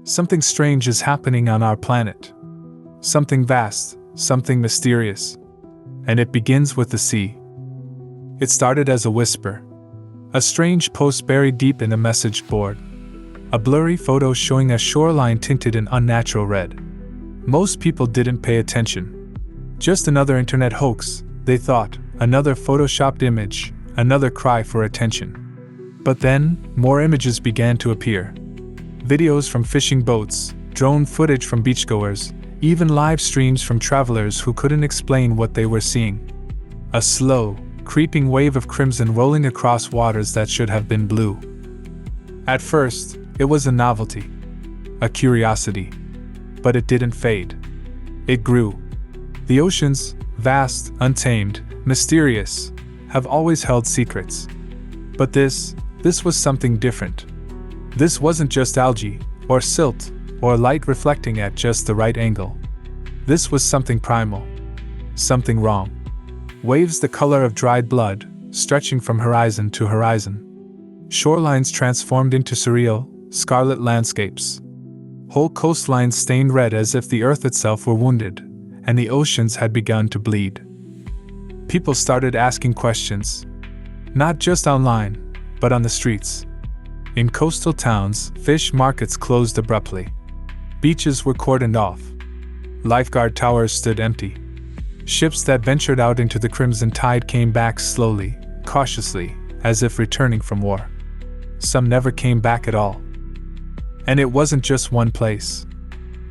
Something strange is happening on our planet. Something vast, something mysterious. And it begins with the sea. It started as a whisper. A strange post buried deep in a message board. A blurry photo showing a shoreline tinted in unnatural red. Most people didn't pay attention. Just another internet hoax, they thought, another photoshopped image, another cry for attention. But then, more images began to appear. Videos from fishing boats, drone footage from beachgoers, even live streams from travelers who couldn't explain what they were seeing. A slow, creeping wave of crimson rolling across waters that should have been blue. At first, it was a novelty, a curiosity. But it didn't fade. It grew. The oceans, vast, untamed, mysterious, have always held secrets. But this was something different. This wasn't just algae, or silt, or light reflecting at just the right angle. This was something primal. Something wrong. Waves the color of dried blood, stretching from horizon to horizon. Shorelines transformed into surreal, scarlet landscapes. Whole coastlines stained red as if the earth itself were wounded, and the oceans had begun to bleed. People started asking questions. Not just online, but on the streets. In coastal towns, fish markets closed abruptly. Beaches were cordoned off. Lifeguard towers stood empty. Ships that ventured out into the crimson tide came back slowly, cautiously, as if returning from war. Some never came back at all. And it wasn't just one place.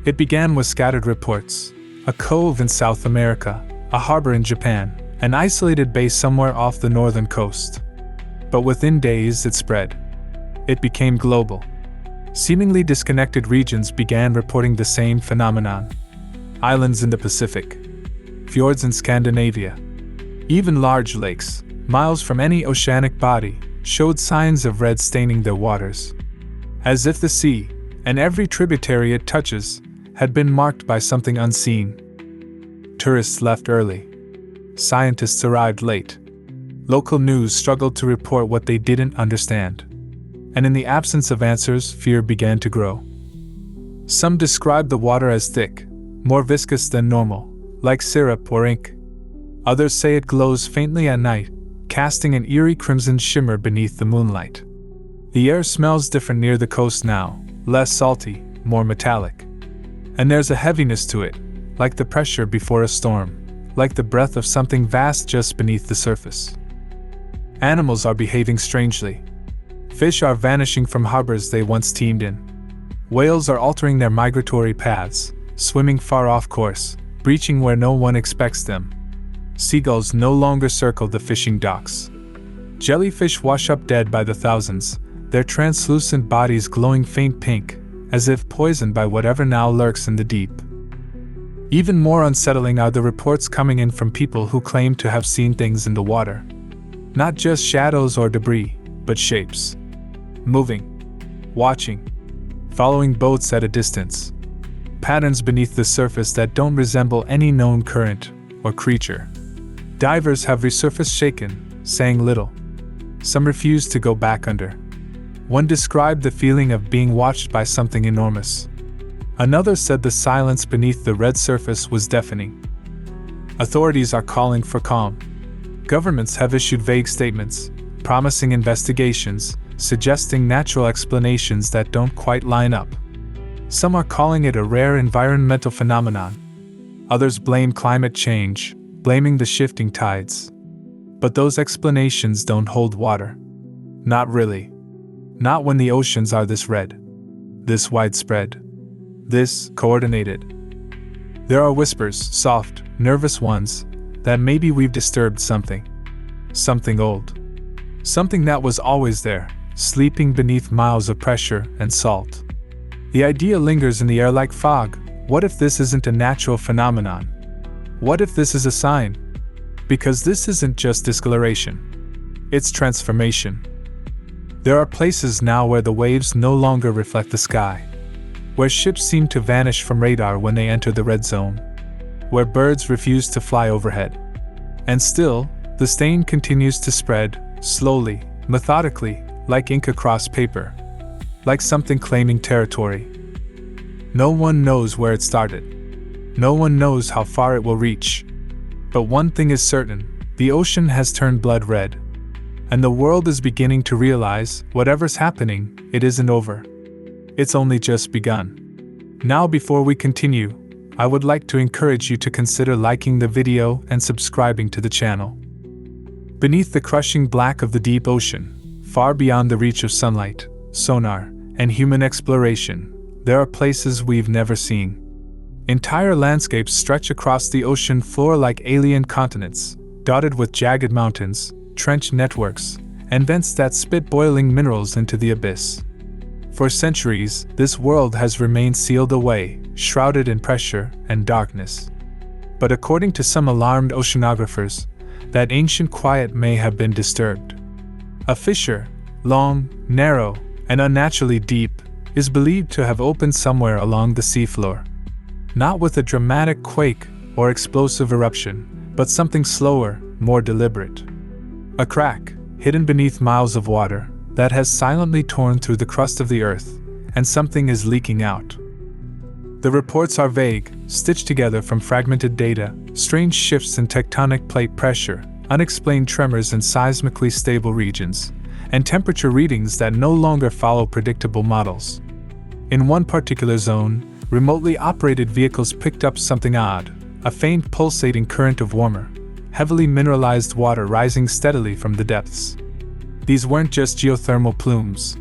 It began with scattered reports. A cove in South America, a harbor in Japan, an isolated bay somewhere off the northern coast. But within days it spread. It became global. Seemingly disconnected regions began reporting the same phenomenon. Islands in the Pacific, fjords in Scandinavia, even large lakes, miles from any oceanic body, showed signs of red staining their waters. As if the sea, and every tributary it touches, had been marked by something unseen. Tourists left early. Scientists arrived late. Local news struggled to report what they didn't understand. And in the absence of answers, fear began to grow. Some described the water as thick, more viscous than normal, like syrup or ink. Others say it glows faintly at night, casting an eerie crimson shimmer beneath the moonlight. The air smells different near the coast now, less salty, more metallic. And there's a heaviness to it, like the pressure before a storm, like the breath of something vast just beneath the surface. Animals are behaving strangely. Fish are vanishing from harbors they once teemed in. Whales are altering their migratory paths, swimming far off course, breaching where no one expects them. Seagulls no longer circle the fishing docks. Jellyfish wash up dead by the thousands, their translucent bodies glowing faint pink, as if poisoned by whatever now lurks in the deep. Even more unsettling are the reports coming in from people who claim to have seen things in the water. Not just shadows or debris, but shapes. Moving. Watching. Following boats at a distance. Patterns beneath the surface that don't resemble any known current or creature. Divers have resurfaced shaken, saying little. Some refuse to go back under. One described the feeling of being watched by something enormous. Another said the silence beneath the red surface was deafening. Authorities are calling for calm. Governments have issued vague statements, promising investigations, suggesting natural explanations that don't quite line up. Some are calling it a rare environmental phenomenon. Others blame climate change, blaming the shifting tides. But those explanations don't hold water. Not really. Not when the oceans are this red, this widespread, this coordinated. There are whispers, soft, nervous ones, that maybe we've disturbed something. Something old. Something that was always there, sleeping beneath miles of pressure and salt. The idea lingers in the air like fog. What if this isn't a natural phenomenon? What if this is a sign? Because this isn't just discoloration. It's transformation. There are places now where the waves no longer reflect the sky. Where ships seem to vanish from radar when they enter the red zone. Where birds refuse to fly overhead. And still, the stain continues to spread, slowly, methodically, like ink across paper. Like something claiming territory. No one knows where it started. No one knows how far it will reach. But one thing is certain, the ocean has turned blood red. And the world is beginning to realize, whatever's happening, it isn't over. It's only just begun. Now before we continue, I would like to encourage you to consider liking the video and subscribing to the channel. Beneath the crushing black of the deep ocean, far beyond the reach of sunlight, sonar, and human exploration, there are places we've never seen. Entire landscapes stretch across the ocean floor like alien continents, dotted with jagged mountains, trench networks, and vents that spit boiling minerals into the abyss. For centuries, this world has remained sealed away, shrouded in pressure and darkness. But according to some alarmed oceanographers, that ancient quiet may have been disturbed. A fissure, long, narrow, and unnaturally deep, is believed to have opened somewhere along the seafloor. Not with a dramatic quake or explosive eruption, but something slower, more deliberate. A crack, hidden beneath miles of water, that has silently torn through the crust of the earth, and something is leaking out. The reports are vague, stitched together from fragmented data, strange shifts in tectonic plate pressure, unexplained tremors in seismically stable regions, and temperature readings that no longer follow predictable models. In one particular zone, remotely operated vehicles picked up something odd, a faint pulsating current of warmer, heavily mineralized water rising steadily from the depths. These weren't just geothermal plumes.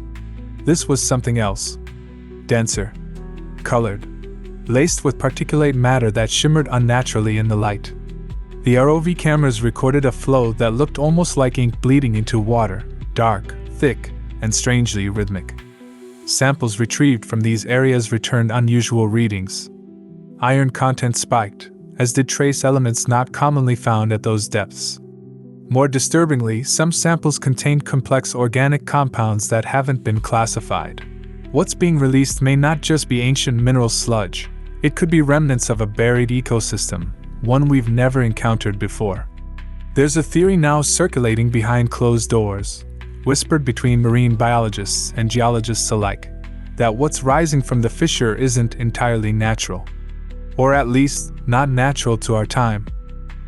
This was something else. Denser. Colored. Laced with particulate matter that shimmered unnaturally in the light. The ROV cameras recorded a flow that looked almost like ink bleeding into water, dark, thick, and strangely rhythmic. Samples retrieved from these areas returned unusual readings. Iron content spiked, as did trace elements not commonly found at those depths. More disturbingly, some samples contained complex organic compounds that haven't been classified. What's being released may not just be ancient mineral sludge, it could be remnants of a buried ecosystem, one we've never encountered before. There's a theory now circulating behind closed doors, whispered between marine biologists and geologists alike, that what's rising from the fissure isn't entirely natural. Or at least, not natural to our time.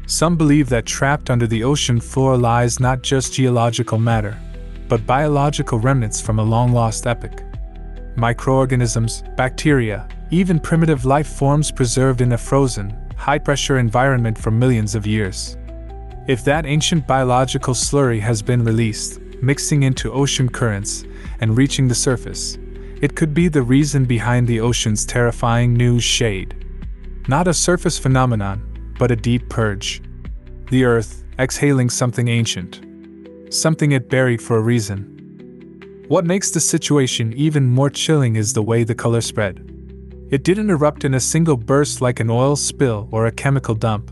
Some believe that trapped under the ocean floor lies not just geological matter, but biological remnants from a long-lost epoch. Microorganisms, bacteria, even primitive life forms preserved in a frozen, high-pressure environment for millions of years. If that ancient biological slurry has been released, mixing into ocean currents and reaching the surface, it could be the reason behind the ocean's terrifying new shade. Not a surface phenomenon, but a deep purge. The earth, exhaling something ancient. Something it buried for a reason. What makes the situation even more chilling is the way the color spread. It didn't erupt in a single burst like an oil spill or a chemical dump.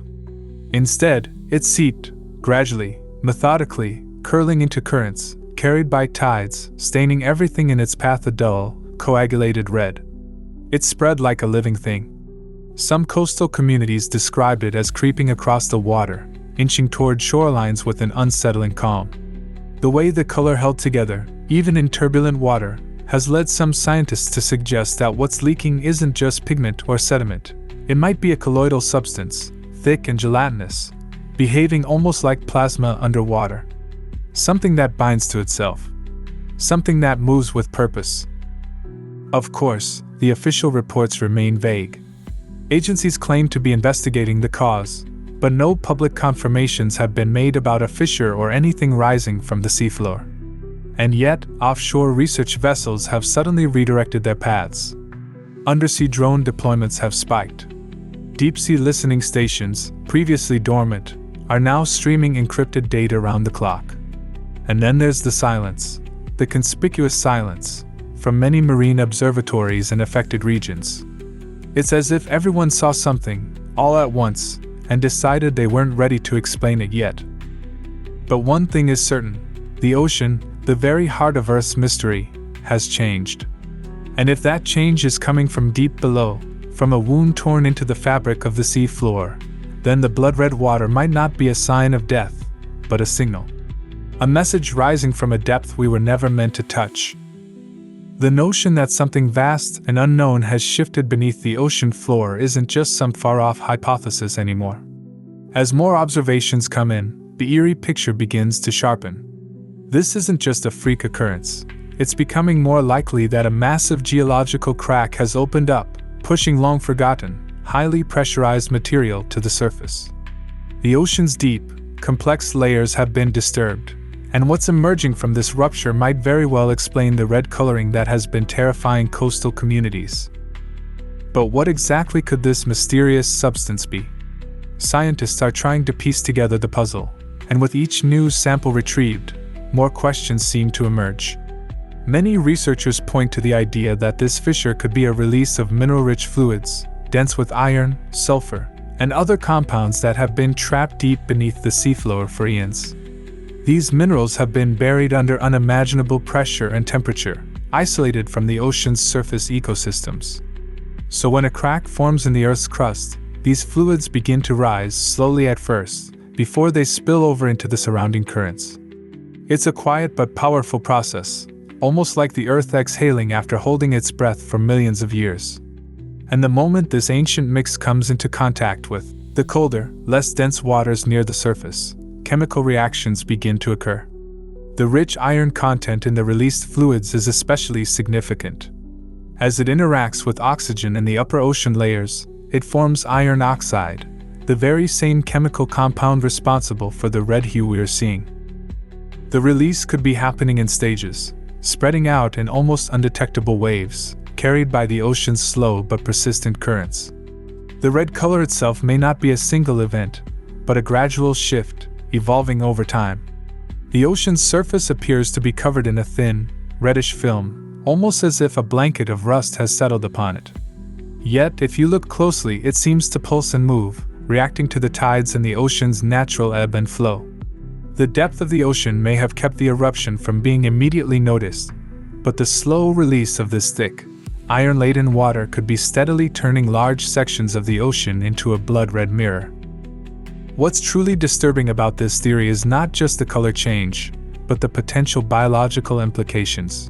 Instead, it seeped, gradually, methodically, curling into currents, carried by tides, staining everything in its path a dull, coagulated red. It spread like a living thing. Some coastal communities described it as creeping across the water, inching toward shorelines with an unsettling calm. The way the color held together, even in turbulent water, has led some scientists to suggest that what's leaking isn't just pigment or sediment. It might be a colloidal substance, thick and gelatinous, behaving almost like plasma underwater. Something that binds to itself. Something that moves with purpose. Of course, the official reports remain vague. Agencies claim to be investigating the cause, but no public confirmations have been made about a fissure or anything rising from the seafloor. And yet, offshore research vessels have suddenly redirected their paths. Undersea drone deployments have spiked. Deep-sea listening stations, previously dormant, are now streaming encrypted data round the clock. And then there's the silence, the conspicuous silence, from many marine observatories in affected regions. It's as if everyone saw something, all at once, and decided they weren't ready to explain it yet. But one thing is certain, the ocean, the very heart of Earth's mystery, has changed. And if that change is coming from deep below, from a wound torn into the fabric of the sea floor, then the blood-red water might not be a sign of death, but a signal. A message rising from a depth we were never meant to touch. The notion that something vast and unknown has shifted beneath the ocean floor isn't just some far-off hypothesis anymore. As more observations come in, the eerie picture begins to sharpen. This isn't just a freak occurrence. It's becoming more likely that a massive geological crack has opened up, pushing long-forgotten, highly pressurized material to the surface. The ocean's deep, complex layers have been disturbed, and what's emerging from this rupture might very well explain the red coloring that has been terrifying coastal communities. But what exactly could this mysterious substance be? Scientists are trying to piece together the puzzle, and with each new sample retrieved, more questions seem to emerge. Many researchers point to the idea that this fissure could be a release of mineral-rich fluids, dense with iron, sulfur, and other compounds that have been trapped deep beneath the seafloor for eons. These minerals have been buried under unimaginable pressure and temperature, isolated from the ocean's surface ecosystems. So when a crack forms in the Earth's crust, these fluids begin to rise slowly at first, before they spill over into the surrounding currents. It's a quiet but powerful process, almost like the Earth exhaling after holding its breath for millions of years. And the moment this ancient mix comes into contact with the colder, less dense waters near the surface, chemical reactions begin to occur. The rich iron content in the released fluids is especially significant. As it interacts with oxygen in the upper ocean layers, it forms iron oxide, the very same chemical compound responsible for the red hue we are seeing. The release could be happening in stages, spreading out in almost undetectable waves, carried by the ocean's slow but persistent currents. The red color itself may not be a single event, but a gradual shift, evolving over time. The ocean's surface appears to be covered in a thin, reddish film, almost as if a blanket of rust has settled upon it. Yet, if you look closely, it seems to pulse and move, reacting to the tides and the ocean's natural ebb and flow. The depth of the ocean may have kept the eruption from being immediately noticed, but the slow release of this thick, iron-laden water could be steadily turning large sections of the ocean into a blood-red mirror. What's truly disturbing about this theory is not just the color change, but the potential biological implications.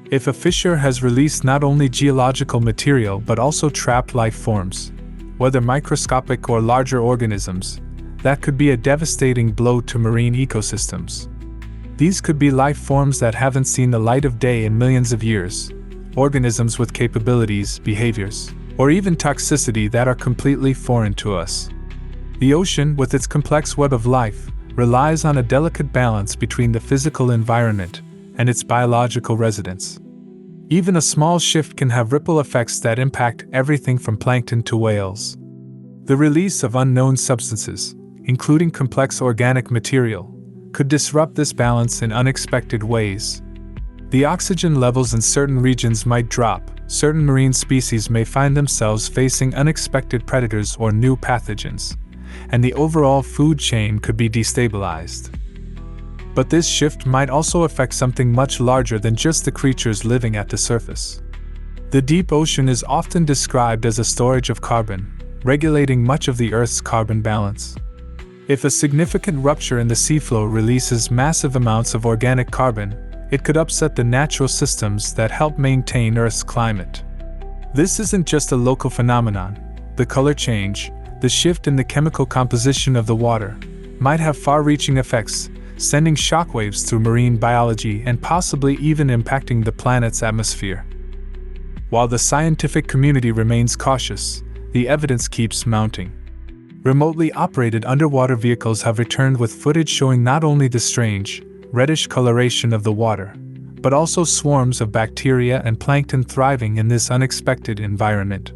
If a fissure has released not only geological material but also trapped life forms, whether microscopic or larger organisms, that could be a devastating blow to marine ecosystems. These could be life forms that haven't seen the light of day in millions of years, organisms with capabilities, behaviors, or even toxicity that are completely foreign to us. The ocean, with its complex web of life, relies on a delicate balance between the physical environment and its biological residents. Even a small shift can have ripple effects that impact everything from plankton to whales. The release of unknown substances, including complex organic material, could disrupt this balance in unexpected ways. The oxygen levels in certain regions might drop, certain marine species may find themselves facing unexpected predators or new pathogens, and the overall food chain could be destabilized. But this shift might also affect something much larger than just the creatures living at the surface. The deep ocean is often described as a storage of carbon, regulating much of the Earth's carbon balance. If a significant rupture in the seafloor releases massive amounts of organic carbon, it could upset the natural systems that help maintain Earth's climate. This isn't just a local phenomenon. The color change, the shift in the chemical composition of the water, might have far-reaching effects, sending shockwaves through marine biology and possibly even impacting the planet's atmosphere. While the scientific community remains cautious, the evidence keeps mounting. Remotely operated underwater vehicles have returned with footage showing not only the strange, reddish coloration of the water, but also swarms of bacteria and plankton thriving in this unexpected environment.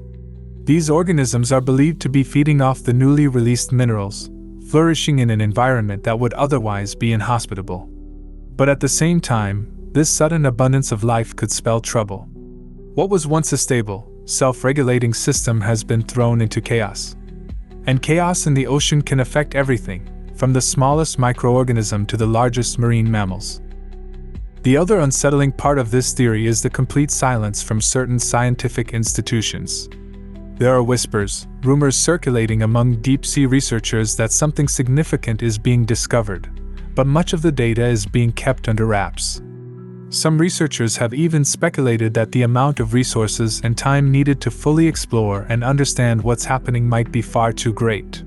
These organisms are believed to be feeding off the newly released minerals, flourishing in an environment that would otherwise be inhospitable. But at the same time, this sudden abundance of life could spell trouble. What was once a stable, self-regulating system has been thrown into chaos. And chaos in the ocean can affect everything, from the smallest microorganism to the largest marine mammals. The other unsettling part of this theory is the complete silence from certain scientific institutions. There are whispers, rumors circulating among deep-sea researchers that something significant is being discovered, but much of the data is being kept under wraps. Some researchers have even speculated that the amount of resources and time needed to fully explore and understand what's happening might be far too great.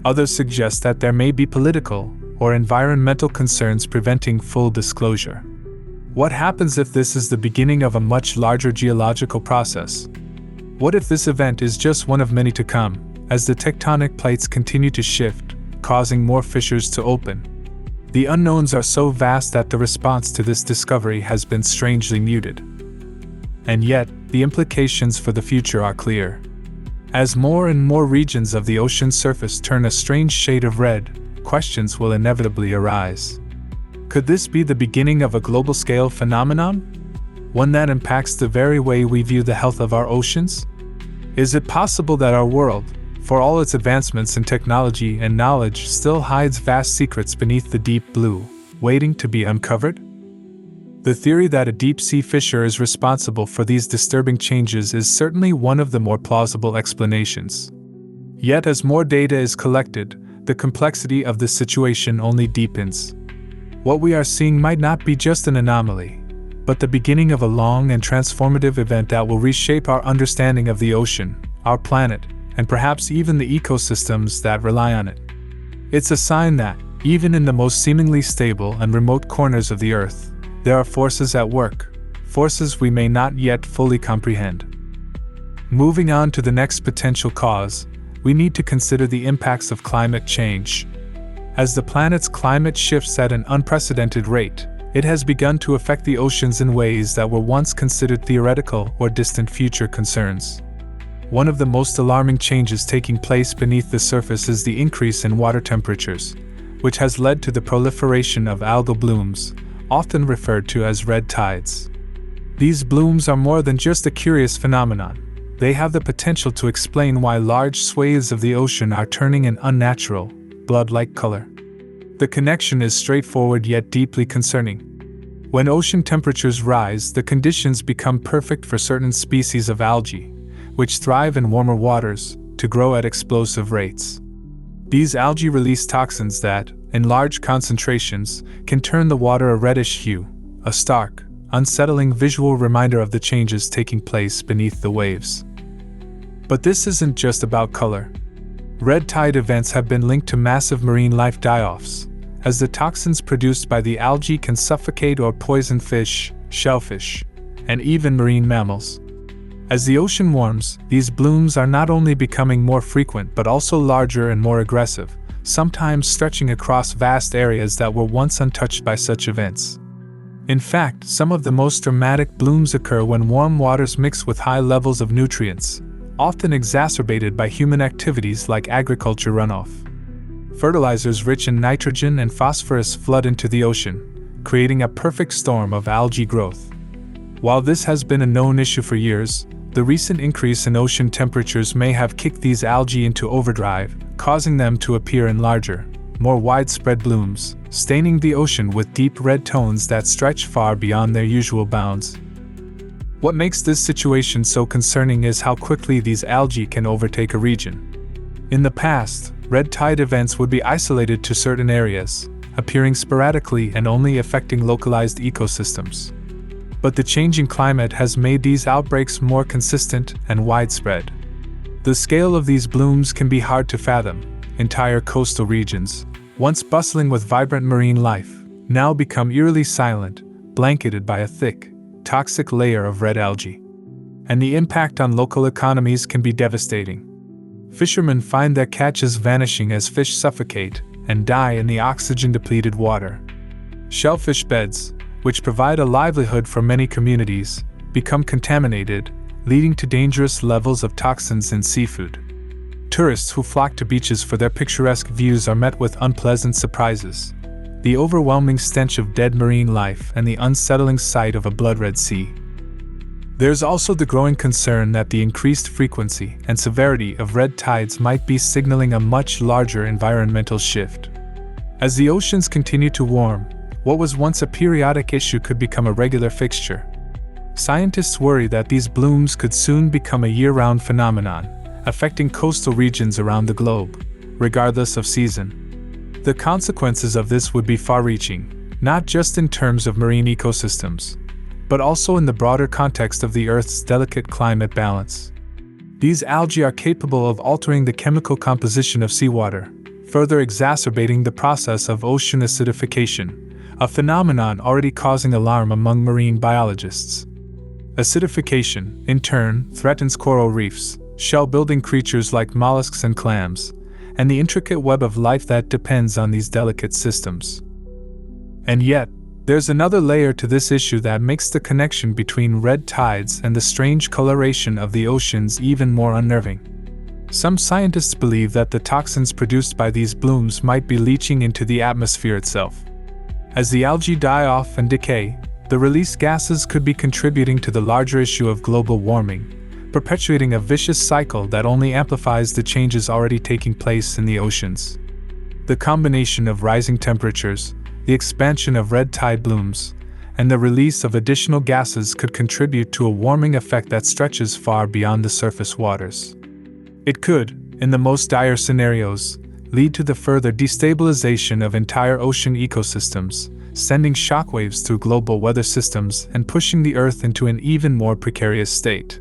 Others suggest that there may be political or environmental concerns preventing full disclosure. What happens if this is the beginning of a much larger geological process? What if this event is just one of many to come, as the tectonic plates continue to shift, causing more fissures to open? The unknowns are so vast that the response to this discovery has been strangely muted. And yet, the implications for the future are clear. As more and more regions of the ocean surface turn a strange shade of red, questions will inevitably arise. Could this be the beginning of a global-scale phenomenon? One that impacts the very way we view the health of our oceans? Is it possible that our world, for all its advancements in technology and knowledge, still hides vast secrets beneath the deep blue, waiting to be uncovered? The theory that a deep-sea fissure is responsible for these disturbing changes is certainly one of the more plausible explanations. Yet as more data is collected, the complexity of this situation only deepens. What we are seeing might not be just an anomaly, but the beginning of a long and transformative event that will reshape our understanding of the ocean, our planet, and perhaps even the ecosystems that rely on it. It's a sign that, even in the most seemingly stable and remote corners of the Earth, there are forces at work, forces we may not yet fully comprehend. Moving on to the next potential cause, we need to consider the impacts of climate change. As the planet's climate shifts at an unprecedented rate, it has begun to affect the oceans in ways that were once considered theoretical or distant future concerns. One of the most alarming changes taking place beneath the surface is the increase in water temperatures, which has led to the proliferation of algal blooms, often referred to as red tides. These blooms are more than just a curious phenomenon. They have the potential to explain why large swathes of the ocean are turning an unnatural, blood-like color. The connection is straightforward yet deeply concerning. When ocean temperatures rise, the conditions become perfect for certain species of algae, which thrive in warmer waters, to grow at explosive rates. These algae release toxins that, in large concentrations, can turn the water a reddish hue, a stark, unsettling visual reminder of the changes taking place beneath the waves. But this isn't just about color. Red tide events have been linked to massive marine life die-offs, as the toxins produced by the algae can suffocate or poison fish, shellfish, and even marine mammals. As the ocean warms, these blooms are not only becoming more frequent but also larger and more aggressive, sometimes stretching across vast areas that were once untouched by such events. In fact, some of the most dramatic blooms occur when warm waters mix with high levels of nutrients, often exacerbated by human activities like agriculture runoff. Fertilizers rich in nitrogen and phosphorus flood into the ocean, creating a perfect storm of algae growth. While this has been a known issue for years, the recent increase in ocean temperatures may have kicked these algae into overdrive, causing them to appear in larger, more widespread blooms, staining the ocean with deep red tones that stretch far beyond their usual bounds. What makes this situation so concerning is how quickly these algae can overtake a region. In the past, red tide events would be isolated to certain areas, appearing sporadically and only affecting localized ecosystems. But the changing climate has made these outbreaks more consistent and widespread. The scale of these blooms can be hard to fathom. Entire coastal regions, once bustling with vibrant marine life, now become eerily silent, blanketed by a thick, toxic layer of red algae. And the impact on local economies can be devastating. Fishermen find their catches vanishing as fish suffocate and die in the oxygen-depleted water. Shellfish beds, which provide a livelihood for many communities, become contaminated, leading to dangerous levels of toxins in seafood. Tourists who flock to beaches for their picturesque views are met with unpleasant surprises: the overwhelming stench of dead marine life and the unsettling sight of a blood-red sea. There's also the growing concern that the increased frequency and severity of red tides might be signaling a much larger environmental shift. As the oceans continue to warm, what was once a periodic issue could become a regular fixture. Scientists worry that these blooms could soon become a year-round phenomenon, affecting coastal regions around the globe, regardless of season. The consequences of this would be far-reaching, not just in terms of marine ecosystems, but also in the broader context of the Earth's delicate climate balance. These algae are capable of altering the chemical composition of seawater, further exacerbating the process of ocean acidification, a phenomenon already causing alarm among marine biologists. Acidification, in turn, threatens coral reefs, shell-building creatures like mollusks and clams, and the intricate web of life that depends on these delicate systems. And yet, there's another layer to this issue that makes the connection between red tides and the strange coloration of the oceans even more unnerving. Some scientists believe that the toxins produced by these blooms might be leaching into the atmosphere itself. As the algae die off and decay, the released gases could be contributing to the larger issue of global warming, perpetuating a vicious cycle that only amplifies the changes already taking place in the oceans. The combination of rising temperatures, the expansion of red tide blooms, and the release of additional gases could contribute to a warming effect that stretches far beyond the surface waters. It could, in the most dire scenarios, lead to the further destabilization of entire ocean ecosystems, sending shockwaves through global weather systems and pushing the Earth into an even more precarious state.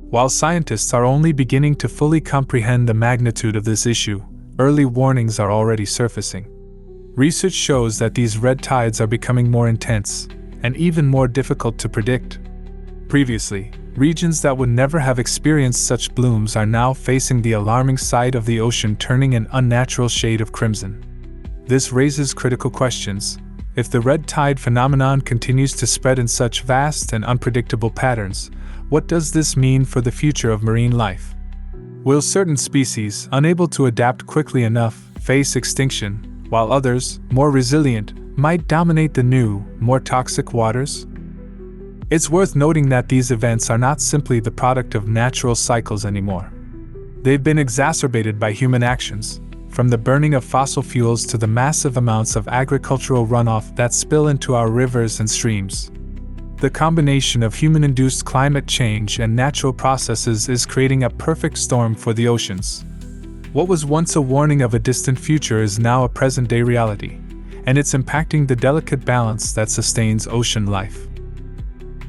While scientists are only beginning to fully comprehend the magnitude of this issue, early warnings are already surfacing. Research shows that these red tides are becoming more intense and even more difficult to predict. Previously, regions that would never have experienced such blooms are now facing the alarming sight of the ocean turning an unnatural shade of crimson. This raises critical questions. If the red tide phenomenon continues to spread in such vast and unpredictable patterns, what does this mean for the future of marine life? Will certain species, unable to adapt quickly enough, face extinction, while others, more resilient, might dominate the new, more toxic waters? It's worth noting that these events are not simply the product of natural cycles anymore. They've been exacerbated by human actions, from the burning of fossil fuels to the massive amounts of agricultural runoff that spill into our rivers and streams. The combination of human-induced climate change and natural processes is creating a perfect storm for the oceans. What was once a warning of a distant future is now a present-day reality, and it's impacting the delicate balance that sustains ocean life.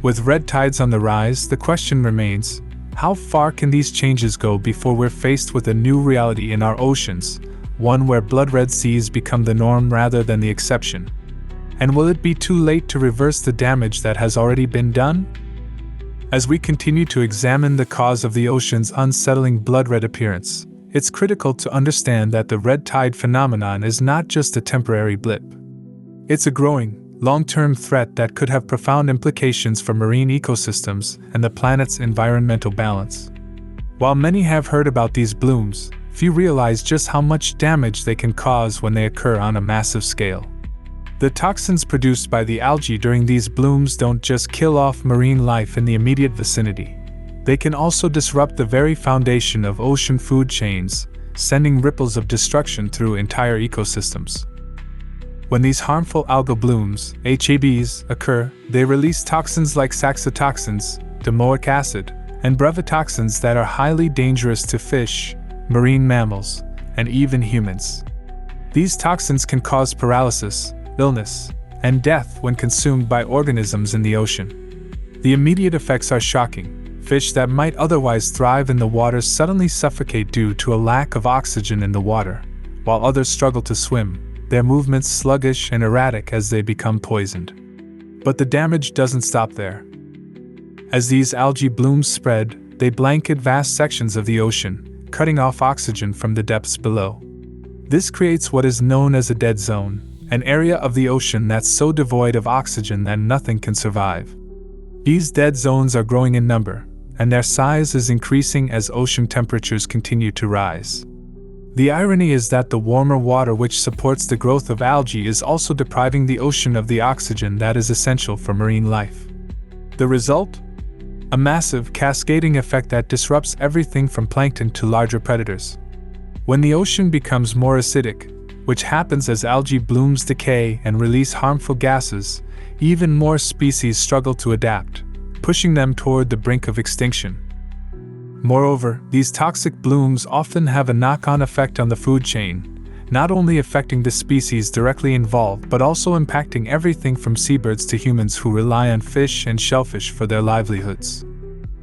With red tides on the rise, the question remains, how far can these changes go before we're faced with a new reality in our oceans, one where blood-red seas become the norm rather than the exception? And will it be too late to reverse the damage that has already been done? As we continue to examine the cause of the ocean's unsettling blood-red appearance, it's critical to understand that the red tide phenomenon is not just a temporary blip. It's a growing, long-term threat that could have profound implications for marine ecosystems and the planet's environmental balance. While many have heard about these blooms, few realize just how much damage they can cause when they occur on a massive scale. The toxins produced by the algae during these blooms don't just kill off marine life in the immediate vicinity. They can also disrupt the very foundation of ocean food chains, sending ripples of destruction through entire ecosystems. When these harmful algal blooms, HABs, occur, they release toxins like saxitoxins, domoic acid, and brevetoxins that are highly dangerous to fish, marine mammals, and even humans. These toxins can cause paralysis, illness, and death when consumed by organisms in the ocean. The immediate effects are shocking. Fish that might otherwise thrive in the water suddenly suffocate due to a lack of oxygen in the water, while others struggle to swim, their movements sluggish and erratic as they become poisoned. But the damage doesn't stop there. As these algae blooms spread, they blanket vast sections of the ocean, cutting off oxygen from the depths below. This creates what is known as a dead zone, an area of the ocean that's so devoid of oxygen that nothing can survive. These dead zones are growing in number, and their size is increasing as ocean temperatures continue to rise. The irony is that the warmer water which supports the growth of algae is also depriving the ocean of the oxygen that is essential for marine life. The result? A massive, cascading effect that disrupts everything from plankton to larger predators. When the ocean becomes more acidic, which happens as algae blooms decay and release harmful gases, even more species struggle to adapt, pushing them toward the brink of extinction. Moreover, these toxic blooms often have a knock-on effect on the food chain, not only affecting the species directly involved but also impacting everything from seabirds to humans who rely on fish and shellfish for their livelihoods.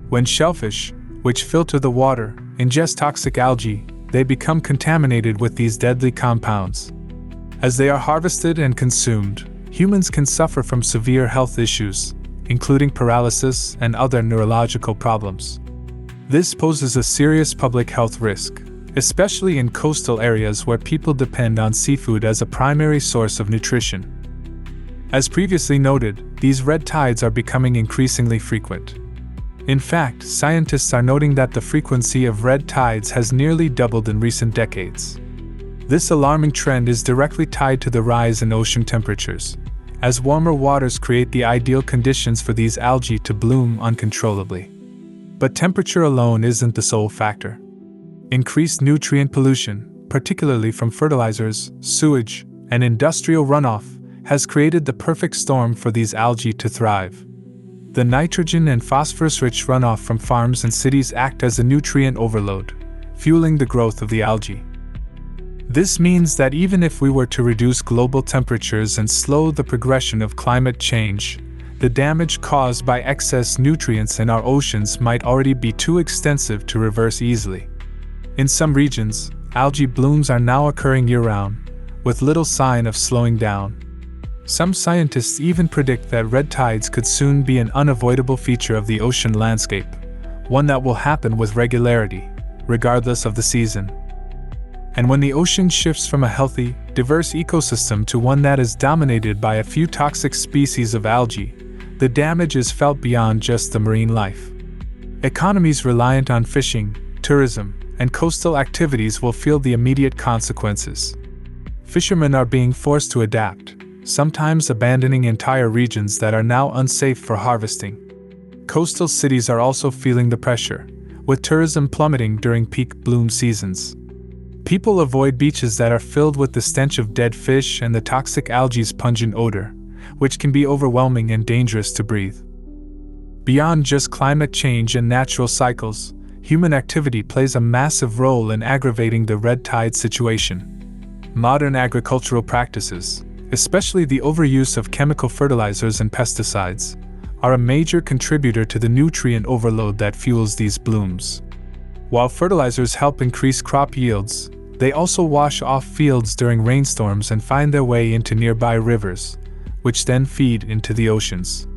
When shellfish, which filter the water, ingest toxic algae, they become contaminated with these deadly compounds. As they are harvested and consumed, humans can suffer from severe health issues, including paralysis and other neurological problems. This poses a serious public health risk, especially in coastal areas where people depend on seafood as a primary source of nutrition. As previously noted, these red tides are becoming increasingly frequent. In fact, scientists are noting that the frequency of red tides has nearly doubled in recent decades. This alarming trend is directly tied to the rise in ocean temperatures, as warmer waters create the ideal conditions for these algae to bloom uncontrollably. But temperature alone isn't the sole factor. Increased nutrient pollution, particularly from fertilizers, sewage, and industrial runoff, has created the perfect storm for these algae to thrive. The nitrogen and phosphorus-rich runoff from farms and cities act as a nutrient overload, fueling the growth of the algae. This means that even if we were to reduce global temperatures and slow the progression of climate change, the damage caused by excess nutrients in our oceans might already be too extensive to reverse easily. In some regions, algae blooms are now occurring year-round, with little sign of slowing down. Some scientists even predict that red tides could soon be an unavoidable feature of the ocean landscape, one that will happen with regularity, regardless of the season. And when the ocean shifts from a healthy, diverse ecosystem to one that is dominated by a few toxic species of algae, the damage is felt beyond just the marine life. Economies reliant on fishing, tourism, and coastal activities will feel the immediate consequences. Fishermen are being forced to adapt, sometimes abandoning entire regions that are now unsafe for harvesting. Coastal cities are also feeling the pressure, with tourism plummeting during peak bloom seasons. People avoid beaches that are filled with the stench of dead fish and the toxic algae's pungent odor, which can be overwhelming and dangerous to breathe. Beyond just climate change and natural cycles, human activity plays a massive role in aggravating the red tide situation. Modern agricultural practices, especially the overuse of chemical fertilizers and pesticides, are a major contributor to the nutrient overload that fuels these blooms. While fertilizers help increase crop yields, they also wash off fields during rainstorms and find their way into nearby rivers, which then feed into the oceans.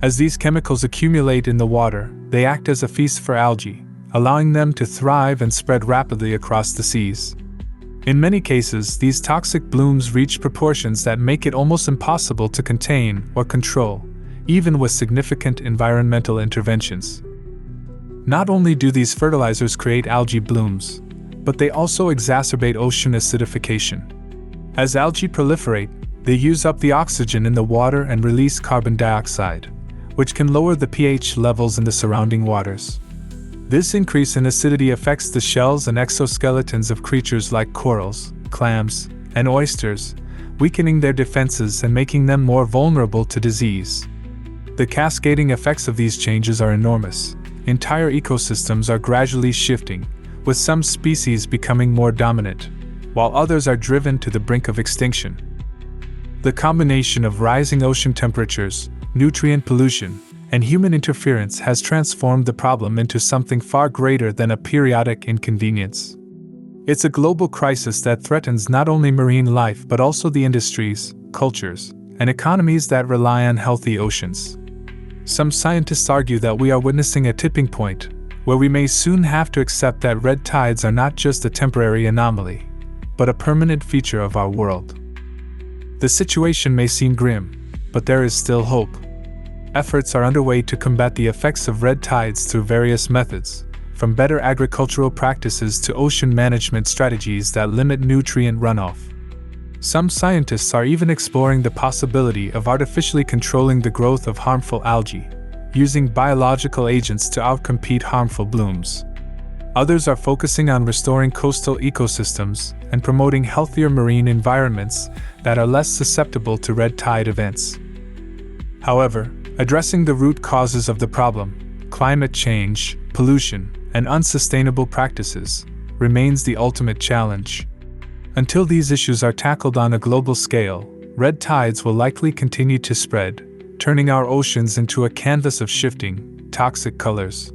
As these chemicals accumulate in the water, they act as a feast for algae, allowing them to thrive and spread rapidly across the seas. In many cases, these toxic blooms reach proportions that make it almost impossible to contain or control, even with significant environmental interventions. Not only do these fertilizers create algae blooms, but they also exacerbate ocean acidification. As algae proliferate, they use up the oxygen in the water and release carbon dioxide, which can lower the pH levels in the surrounding waters. This increase in acidity affects the shells and exoskeletons of creatures like corals, clams, and oysters, weakening their defenses and making them more vulnerable to disease. The cascading effects of these changes are enormous. Entire ecosystems are gradually shifting, with some species becoming more dominant, while others are driven to the brink of extinction. The combination of rising ocean temperatures, nutrient pollution, and human interference has transformed the problem into something far greater than a periodic inconvenience. It's a global crisis that threatens not only marine life but also the industries, cultures, and economies that rely on healthy oceans. Some scientists argue that we are witnessing a tipping point, where we may soon have to accept that red tides are not just a temporary anomaly, but a permanent feature of our world. The situation may seem grim, but there is still hope. Efforts are underway to combat the effects of red tides through various methods, from better agricultural practices to ocean management strategies that limit nutrient runoff. Some scientists are even exploring the possibility of artificially controlling the growth of harmful algae, using biological agents to outcompete harmful blooms. Others are focusing on restoring coastal ecosystems and promoting healthier marine environments that are less susceptible to red tide events. However, addressing the root causes of the problem, climate change, pollution, and unsustainable practices, remains the ultimate challenge. Until these issues are tackled on a global scale, red tides will likely continue to spread, turning our oceans into a canvas of shifting, toxic colors.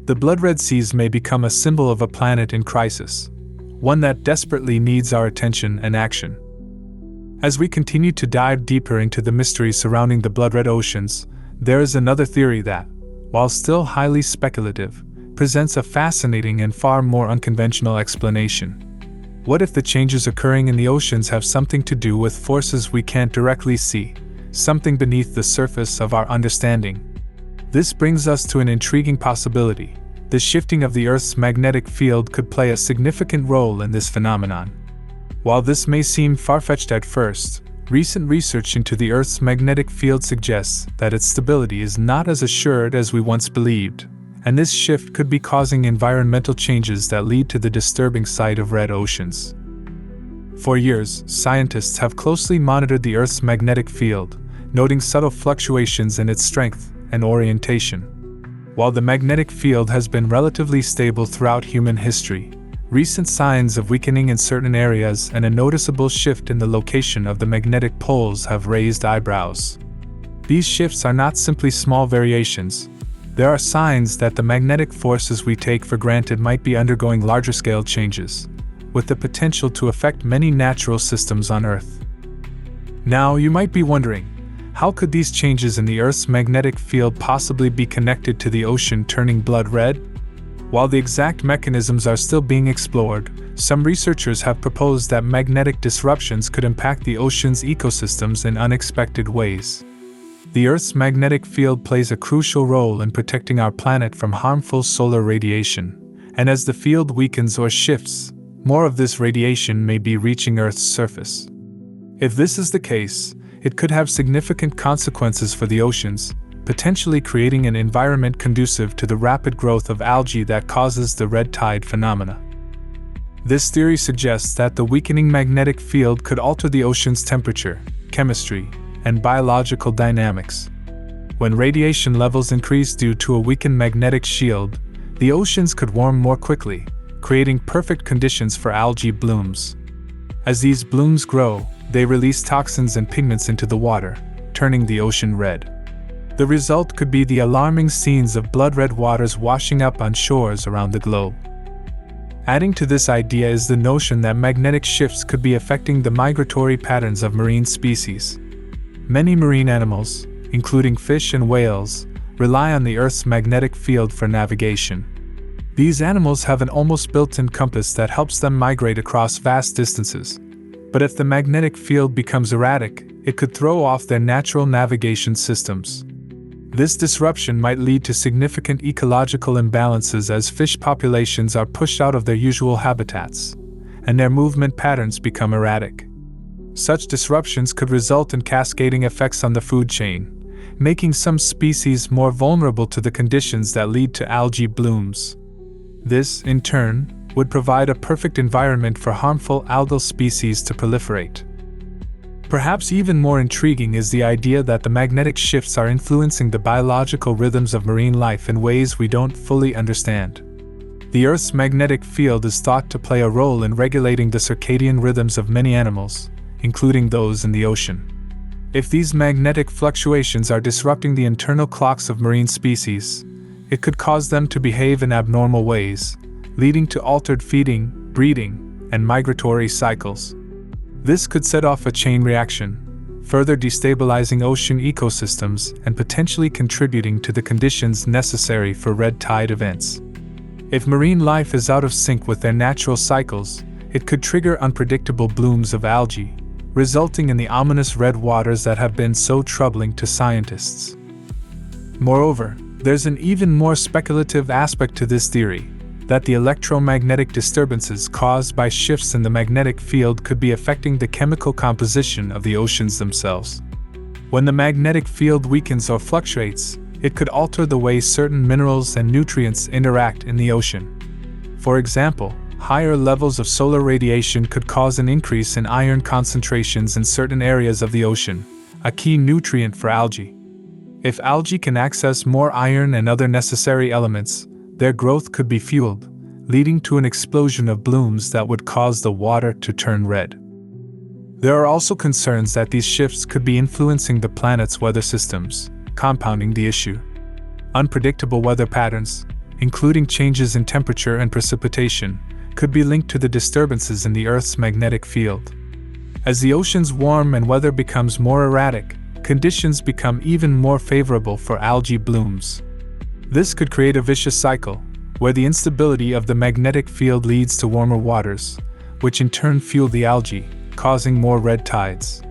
The blood red seas may become a symbol of a planet in crisis, one that desperately needs our attention and action. As we continue to dive deeper into the mysteries surrounding the blood red oceans, there is another theory that, while still highly speculative, presents a fascinating and far more unconventional explanation. What if the changes occurring in the oceans have something to do with forces we can't directly see, something beneath the surface of our understanding? This brings us to an intriguing possibility. The shifting of the Earth's magnetic field could play a significant role in this phenomenon. While this may seem far-fetched at first, recent research into the Earth's magnetic field suggests that its stability is not as assured as we once believed, and this shift could be causing environmental changes that lead to the disturbing sight of red oceans. For years, scientists have closely monitored the Earth's magnetic field, noting subtle fluctuations in its strength and orientation. While the magnetic field has been relatively stable throughout human history, recent signs of weakening in certain areas and a noticeable shift in the location of the magnetic poles have raised eyebrows. These shifts are not simply small variations. There are signs that the magnetic forces we take for granted might be undergoing larger-scale changes, with the potential to affect many natural systems on Earth. Now, you might be wondering, how could these changes in the Earth's magnetic field possibly be connected to the ocean turning blood red? While the exact mechanisms are still being explored, some researchers have proposed that magnetic disruptions could impact the ocean's ecosystems in unexpected ways. The Earth's magnetic field plays a crucial role in protecting our planet from harmful solar radiation, and as the field weakens or shifts, more of this radiation may be reaching Earth's surface. If this is the case, it could have significant consequences for the oceans, potentially creating an environment conducive to the rapid growth of algae that causes the red tide phenomena. This theory suggests that the weakening magnetic field could alter the ocean's temperature, chemistry, and biological dynamics. When radiation levels increase due to a weakened magnetic shield, the oceans could warm more quickly, creating perfect conditions for algae blooms. As these blooms grow, they release toxins and pigments into the water, turning the ocean red. The result could be the alarming scenes of blood-red waters washing up on shores around the globe. Adding to this idea is the notion that magnetic shifts could be affecting the migratory patterns of marine species. Many marine animals, including fish and whales, rely on the Earth's magnetic field for navigation. These animals have an almost built-in compass that helps them migrate across vast distances. But if the magnetic field becomes erratic, it could throw off their natural navigation systems. This disruption might lead to significant ecological imbalances as fish populations are pushed out of their usual habitats, and their movement patterns become erratic. Such disruptions could result in cascading effects on the food chain, making some species more vulnerable to the conditions that lead to algae blooms. This, in turn, would provide a perfect environment for harmful algal species to proliferate. Perhaps even more intriguing is the idea that the magnetic shifts are influencing the biological rhythms of marine life in ways we don't fully understand. The Earth's magnetic field is thought to play a role in regulating the circadian rhythms of many animals, including those in the ocean. If these magnetic fluctuations are disrupting the internal clocks of marine species, it could cause them to behave in abnormal ways, leading to altered feeding, breeding, and migratory cycles. This could set off a chain reaction, further destabilizing ocean ecosystems and potentially contributing to the conditions necessary for red tide events. If marine life is out of sync with their natural cycles, it could trigger unpredictable blooms of algae, resulting in the ominous red waters that have been so troubling to scientists. Moreover, there's an even more speculative aspect to this theory, that the electromagnetic disturbances caused by shifts in the magnetic field could be affecting the chemical composition of the oceans themselves. When the magnetic field weakens or fluctuates, it could alter the way certain minerals and nutrients interact in the ocean. For example, higher levels of solar radiation could cause an increase in iron concentrations in certain areas of the ocean, a key nutrient for algae. If algae can access more iron and other necessary elements, their growth could be fueled, leading to an explosion of blooms that would cause the water to turn red. There are also concerns that these shifts could be influencing the planet's weather systems, compounding the issue. Unpredictable weather patterns, including changes in temperature and precipitation, could be linked to the disturbances in the Earth's magnetic field. As the oceans warm and weather becomes more erratic, conditions become even more favorable for algae blooms. This could create a vicious cycle, where the instability of the magnetic field leads to warmer waters, which in turn fuel the algae, causing more red tides.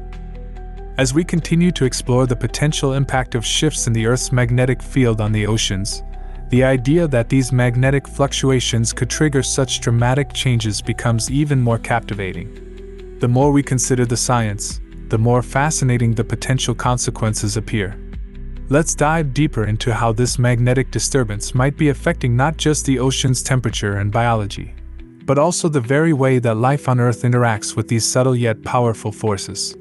As we continue to explore the potential impact of shifts in the Earth's magnetic field on the oceans, the idea that these magnetic fluctuations could trigger such dramatic changes becomes even more captivating. The more we consider the science, the more fascinating the potential consequences appear. Let's dive deeper into how this magnetic disturbance might be affecting not just the ocean's temperature and biology, but also the very way that life on Earth interacts with these subtle yet powerful forces.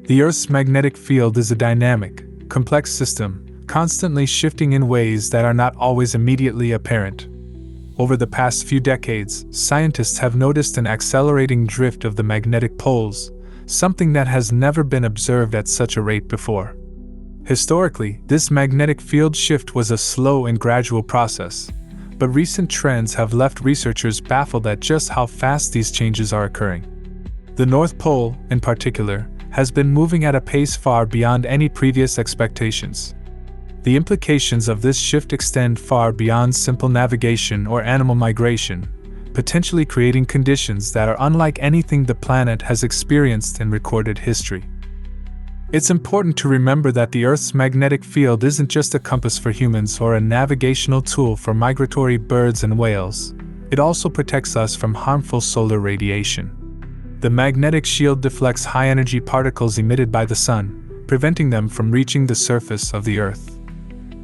The Earth's magnetic field is a dynamic, complex system, constantly shifting in ways that are not always immediately apparent. Over the past few decades, scientists have noticed an accelerating drift of the magnetic poles, something that has never been observed at such a rate before. Historically, this magnetic field shift was a slow and gradual process, but recent trends have left researchers baffled at just how fast these changes are occurring. The North Pole, in particular, has been moving at a pace far beyond any previous expectations. The implications of this shift extend far beyond simple navigation or animal migration, potentially creating conditions that are unlike anything the planet has experienced in recorded history. It's important to remember that the Earth's magnetic field isn't just a compass for humans or a navigational tool for migratory birds and whales. It also protects us from harmful solar radiation. The magnetic shield deflects high-energy particles emitted by the sun, preventing them from reaching the surface of the Earth.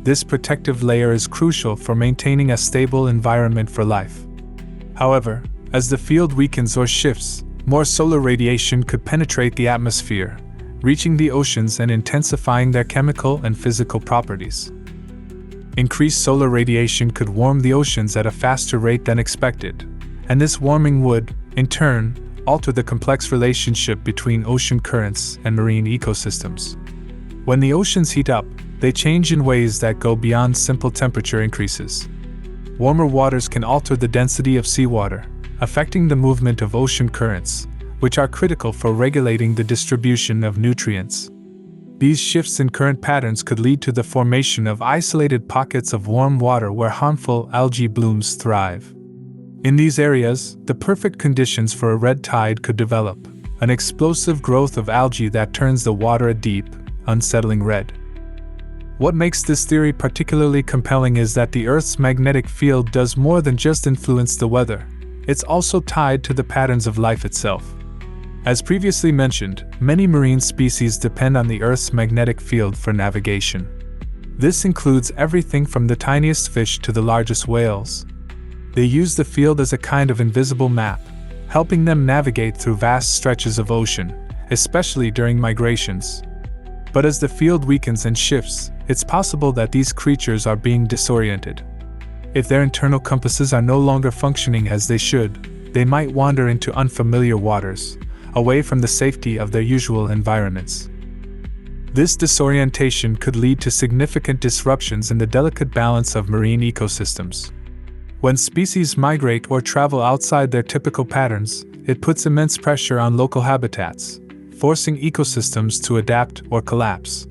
This protective layer is crucial for maintaining a stable environment for life. However, as the field weakens or shifts, more solar radiation could penetrate the atmosphere, reaching the oceans and intensifying their chemical and physical properties. Increased solar radiation could warm the oceans at a faster rate than expected, and this warming would, in turn, alter the complex relationship between ocean currents and marine ecosystems. When the oceans heat up, they change in ways that go beyond simple temperature increases. Warmer waters can alter the density of seawater, affecting the movement of ocean currents, which are critical for regulating the distribution of nutrients. These shifts in current patterns could lead to the formation of isolated pockets of warm water where harmful algae blooms thrive. In these areas, the perfect conditions for a red tide could develop, an explosive growth of algae that turns the water a deep, unsettling red. What makes this theory particularly compelling is that the Earth's magnetic field does more than just influence the weather. It's also tied to the patterns of life itself. As previously mentioned, many marine species depend on the Earth's magnetic field for navigation. This includes everything from the tiniest fish to the largest whales. They use the field as a kind of invisible map, helping them navigate through vast stretches of ocean, especially during migrations. But as the field weakens and shifts, it's possible that these creatures are being disoriented. If their internal compasses are no longer functioning as they should, they might wander into unfamiliar waters, away from the safety of their usual environments. This disorientation could lead to significant disruptions in the delicate balance of marine ecosystems. When species migrate or travel outside their typical patterns, it puts immense pressure on local habitats, forcing ecosystems to adapt or collapse.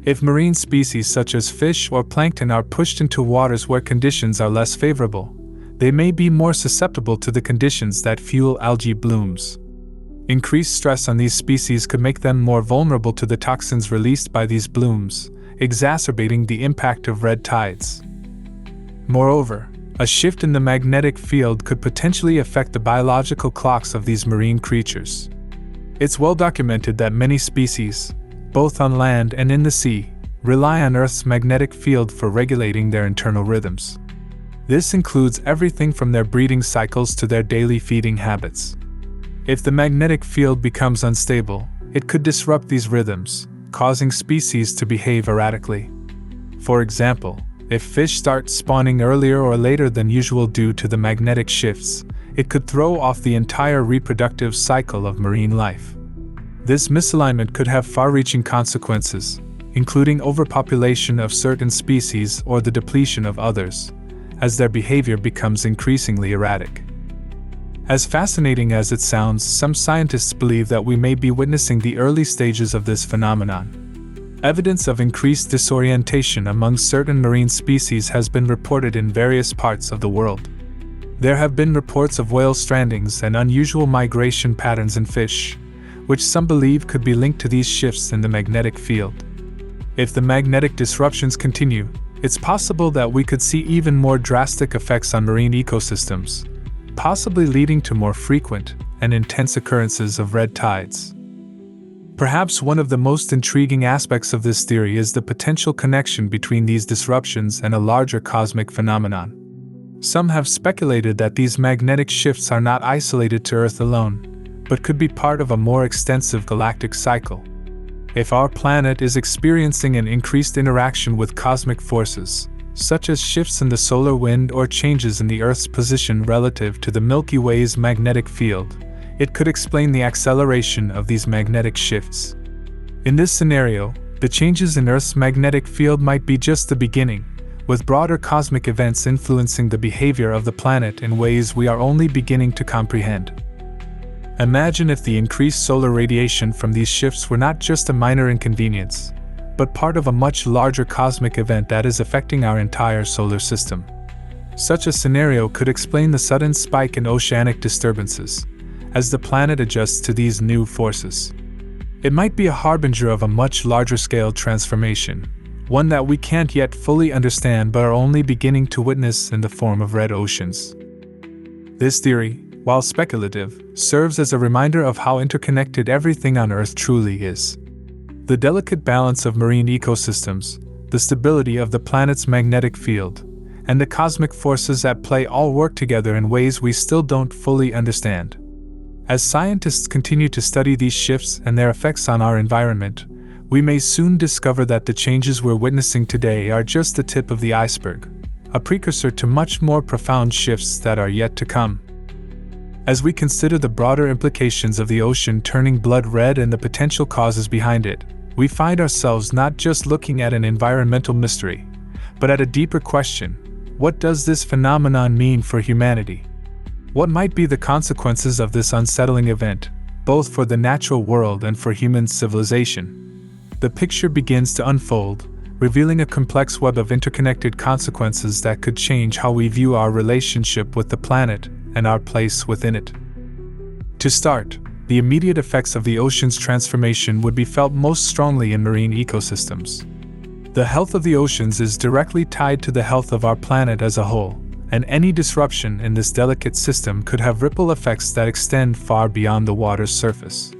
If marine species such as fish or plankton are pushed into waters where conditions are less favorable, they may be more susceptible to the conditions that fuel algae blooms. Increased stress on these species could make them more vulnerable to the toxins released by these blooms, exacerbating the impact of red tides. Moreover, a shift in the magnetic field could potentially affect the biological clocks of these marine creatures. It's well documented that many species, both on land and in the sea, rely on Earth's magnetic field for regulating their internal rhythms. This includes everything from their breeding cycles to their daily feeding habits. If the magnetic field becomes unstable, it could disrupt these rhythms, causing species to behave erratically. For example, If fish start spawning earlier or later than usual due to the magnetic shifts, it could throw off the entire reproductive cycle of marine life. This misalignment could have far-reaching consequences, including overpopulation of certain species or the depletion of others, as their behavior becomes increasingly erratic. As fascinating as it sounds, some scientists believe that we may be witnessing the early stages of this phenomenon. Evidence of increased disorientation among certain marine species has been reported in various parts of the world. There have been reports of whale strandings and unusual migration patterns in fish, which some believe could be linked to these shifts in the magnetic field. If the magnetic disruptions continue, it's possible that we could see even more drastic effects on marine ecosystems, possibly leading to more frequent and intense occurrences of red tides. Perhaps one of the most intriguing aspects of this theory is the potential connection between these disruptions and a larger cosmic phenomenon. Some have speculated that these magnetic shifts are not isolated to Earth alone, but could be part of a more extensive galactic cycle. If our planet is experiencing an increased interaction with cosmic forces, such as shifts in the solar wind or changes in the Earth's position relative to the Milky Way's magnetic field, it could explain the acceleration of these magnetic shifts. In this scenario, the changes in Earth's magnetic field might be just the beginning, with broader cosmic events influencing the behavior of the planet in ways we are only beginning to comprehend. Imagine if the increased solar radiation from these shifts were not just a minor inconvenience, but part of a much larger cosmic event that is affecting our entire solar system. Such a scenario could explain the sudden spike in oceanic disturbances, as the planet adjusts to these new forces. It might be a harbinger of a much larger scale transformation, one that we can't yet fully understand but are only beginning to witness in the form of red oceans. This theory, while speculative, serves as a reminder of how interconnected everything on Earth truly is. The delicate balance of marine ecosystems, the stability of the planet's magnetic field, and the cosmic forces at play all work together in ways we still don't fully understand. As scientists continue to study these shifts and their effects on our environment, we may soon discover that the changes we're witnessing today are just the tip of the iceberg, a precursor to much more profound shifts that are yet to come. As we consider the broader implications of the ocean turning blood red and the potential causes behind it, we find ourselves not just looking at an environmental mystery, but at a deeper question: what does this phenomenon mean for humanity? What might be the consequences of this unsettling event, both for the natural world and for human civilization? The picture begins to unfold, revealing a complex web of interconnected consequences that could change how we view our relationship with the planet and our place within it. To start, the immediate effects of the ocean's transformation would be felt most strongly in marine ecosystems. The health of the oceans is directly tied to the health of our planet as a whole, and any disruption in this delicate system could have ripple effects that extend far beyond the water's surface.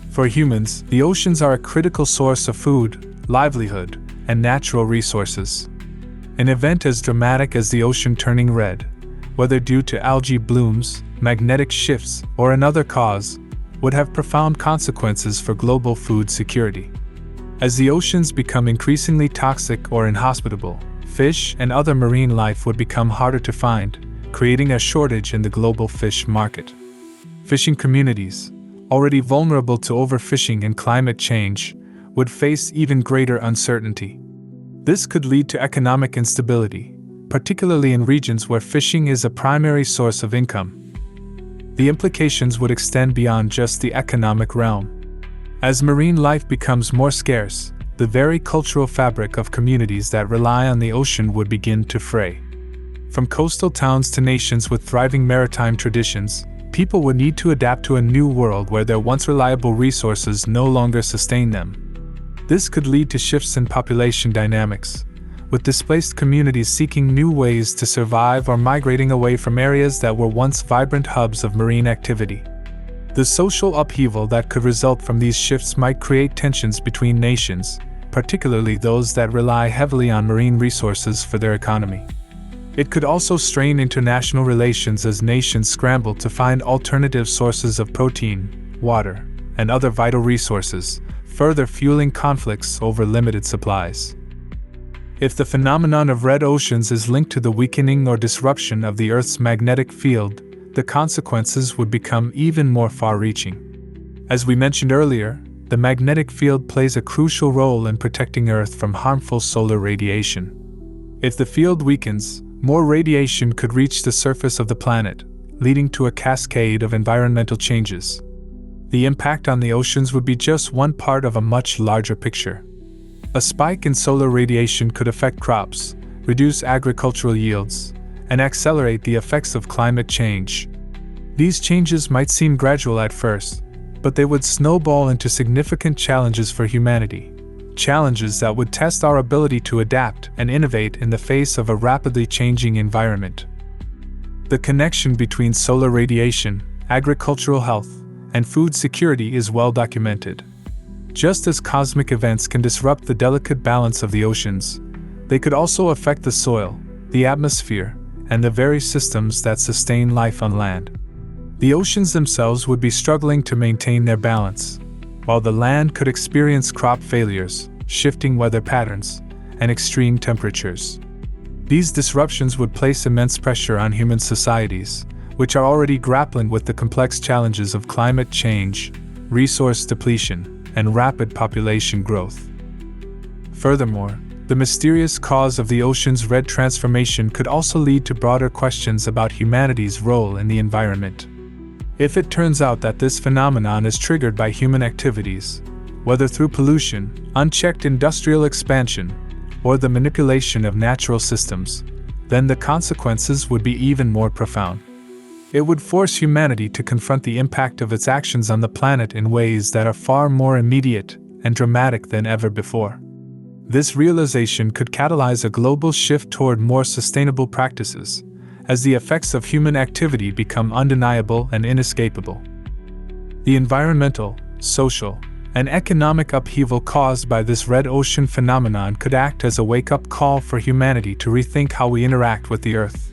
For humans, the oceans are a critical source of food, livelihood, and natural resources. An event as dramatic as the ocean turning red, whether due to algae blooms, magnetic shifts, or another cause, would have profound consequences for global food security. As the oceans become increasingly toxic or inhospitable, fish and other marine life would become harder to find, creating a shortage in the global fish market. Fishing communities, already vulnerable to overfishing and climate change, would face even greater uncertainty. This could lead to economic instability, particularly in regions where fishing is a primary source of income. The implications would extend beyond just the economic realm. As marine life becomes more scarce, the very cultural fabric of communities that rely on the ocean would begin to fray. From coastal towns to nations with thriving maritime traditions, people would need to adapt to a new world where their once reliable resources no longer sustain them. This could lead to shifts in population dynamics, with displaced communities seeking new ways to survive or migrating away from areas that were once vibrant hubs of marine activity. The social upheaval that could result from these shifts might create tensions between nations, particularly those that rely heavily on marine resources for their economy. It could also strain international relations as nations scramble to find alternative sources of protein, water, and other vital resources, further fueling conflicts over limited supplies. If the phenomenon of red oceans is linked to the weakening or disruption of the Earth's magnetic field, the consequences would become even more far-reaching. As we mentioned earlier, the magnetic field plays a crucial role in protecting Earth from harmful solar radiation. If the field weakens, more radiation could reach the surface of the planet, leading to a cascade of environmental changes. The impact on the oceans would be just one part of a much larger picture. A spike in solar radiation could affect crops, reduce agricultural yields, and accelerate the effects of climate change. These changes might seem gradual at first, but they would snowball into significant challenges for humanity. Challenges that would test our ability to adapt and innovate in the face of a rapidly changing environment. The connection between solar radiation, agricultural health, and food security is well documented. Just as cosmic events can disrupt the delicate balance of the oceans, they could also affect the soil, the atmosphere, and the very systems that sustain life on land. The oceans themselves would be struggling to maintain their balance, while the land could experience crop failures, shifting weather patterns, and extreme temperatures. These disruptions would place immense pressure on human societies, which are already grappling with the complex challenges of climate change, resource depletion, and rapid population growth. Furthermore, the mysterious cause of the ocean's red transformation could also lead to broader questions about humanity's role in the environment. If it turns out that this phenomenon is triggered by human activities, whether through pollution, unchecked industrial expansion, or the manipulation of natural systems, then the consequences would be even more profound. It would force humanity to confront the impact of its actions on the planet in ways that are far more immediate and dramatic than ever before. This realization could catalyze a global shift toward more sustainable practices, as the effects of human activity become undeniable and inescapable. The environmental, social, and economic upheaval caused by this red ocean phenomenon could act as a wake-up call for humanity to rethink how we interact with the Earth.